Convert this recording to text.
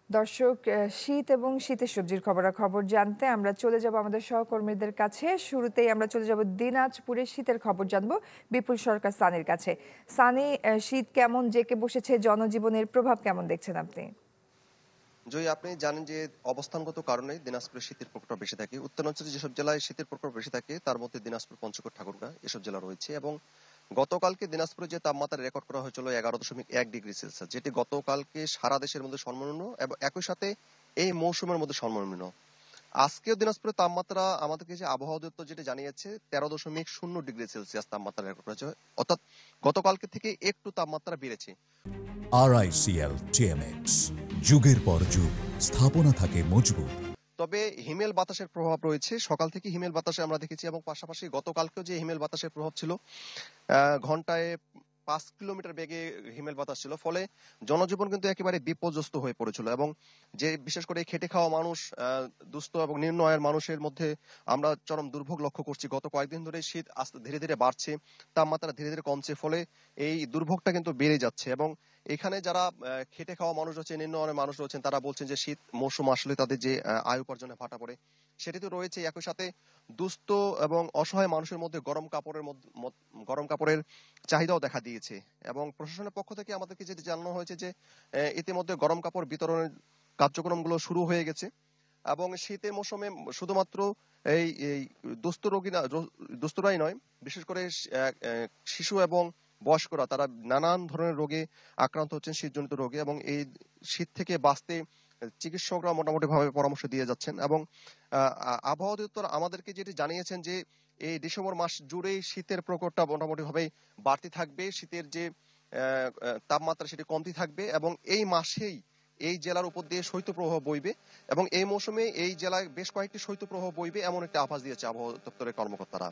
দর্শক, শীত এবং শীতের সবজির খবরাখবর জানতে আমরা চলে যাব আমাদের সহকর্মীদের কাছে। শুরুতেই আমরা চলে যাব দিনাজপুরের শীতের খবর জানবো বিপুল সরকার সানির কাছে। সানি, শীত কেমন জেঁকে বসেছে, জনজীবনের প্রভাব কেমন দেখছেন আপনি? জয়ী, আপনি জানেন যে অবস্থানগত কারণে দিনাজপুরে শীতের প্রকোপ বেশি থাকে। উত্তরাঞ্চলে যেসব জেলায় শীতের প্রকোপ বেশি থাকে তার মধ্যে দিনাজপুর, পঞ্চগড়, ঠাকুরগাঁ এসব জেলা রয়েছে। এবং গতকালকে দিনাজপুরে যে তাপমাত্রা রেকর্ড করা হয়েছিল 11.1 ডিগ্রি সেলসিয়াস, যেটি গতকালকে সারা দেশের মধ্যে সর্বনিম্ন এবং একই সাথে এই মৌসুমের মধ্যে সর্বনিম্ন। আজকেও দিনাজপুরের তাপমাত্রা আমাদেরকে যে আবহাওয়া দপ্তর যেটি জানিয়েছে 13.0 ডিগ্রি সেলসিয়াস তাপমাত্রা রেকর্ড করেছে, অর্থাৎ গতকালকে থেকে একটু তাপমাত্রা বেড়েছে। RICL TMX, যুগের পর যুগ স্থাপনা থাকে মজবুত। তবে হিমেল বাতাসের প্রভাব রয়েছে, সকাল থেকে হিমেল বাতাসে আমরা দেখেছি এবং পাশাপাশি গতকালকেও যে হিমেল বাতাসের প্রভাব ছিল, ঘন্টায় 5 কিলোমিটার বেগে হিমেল বাতাস ছিল, ফলে জনজীবন কিন্তু একেবারে বিপর্যস্ত হয়ে পড়েছিল। এবং যে বিশেষ করে খেটে খাওয়া মানুষ, দুস্থ এবং নিম্ন আয়ের মানুষের মধ্যে আমরা চরম দুর্ভোগ লক্ষ্য করছি। গত কয়েকদিন ধরে শীত আস্তে ধীরে ধীরে বাড়ছে, তাপমাত্রা ধীরে ধীরে কমছে, ফলে এই দুর্ভোগটা কিন্তু বেড়ে যাচ্ছে। এবং এখানে যারা খেটে খাওয়া মানুষ রয়েছে, নিম্ন আয়ের মানুষ রয়েছেন, তারা বলছেন যে শীত মৌসুম আসলে তাদের যে আয় উপার্জনে ভাটা পড়ে, সেটি তো রয়েছে। একই সাথে দুস্থ এবং অসহায় মানুষের মধ্যে গরম কাপড়ের চাহিদাও দেখা দিয়েছে। এবং প্রশাসনের পক্ষ থেকে আমাদেরকে যেটি জানানো হয়েছে যে ইতিমধ্যে গরম কাপড় বিতরণের কার্যক্রমগুলো শুরু হয়ে গেছে। এবং শীতের মৌসুমে শুধুমাত্র এই এই দুস্থরাই নয়, বিশেষ করে শিশু এবং বয়স্করা, তারা নানান ধরনের রোগে আক্রান্ত হচ্ছেন, শীতজনিত রোগে। এবং এই শীত থেকে বাঁচতে চিকিৎসকরা মোটামুটি ভাবে পরামর্শ দিয়ে যাচ্ছেন। এবং আবহাওয়া অধিদপ্তর আমাদেরকে যেটি জানিয়েছেন যে এই ডিসেম্বর মাস জুড়েই শীতের প্রকোপটা মোটামুটি ভাবে বাড়তি থাকবে, শীতের যে তাপমাত্রা সেটি কমতি থাকবে। এবং এই মাসেই এই জেলার উপর দিয়ে শৈত্যপ্রবাহ বইবে এবং এই মৌসুমে এই জেলায় বেশ কয়েকটি শৈত্যপ্রবাহ বইবে, এমন একটা আভাস দিয়েছে আবহাওয়া দপ্তরের কর্মকর্তারা।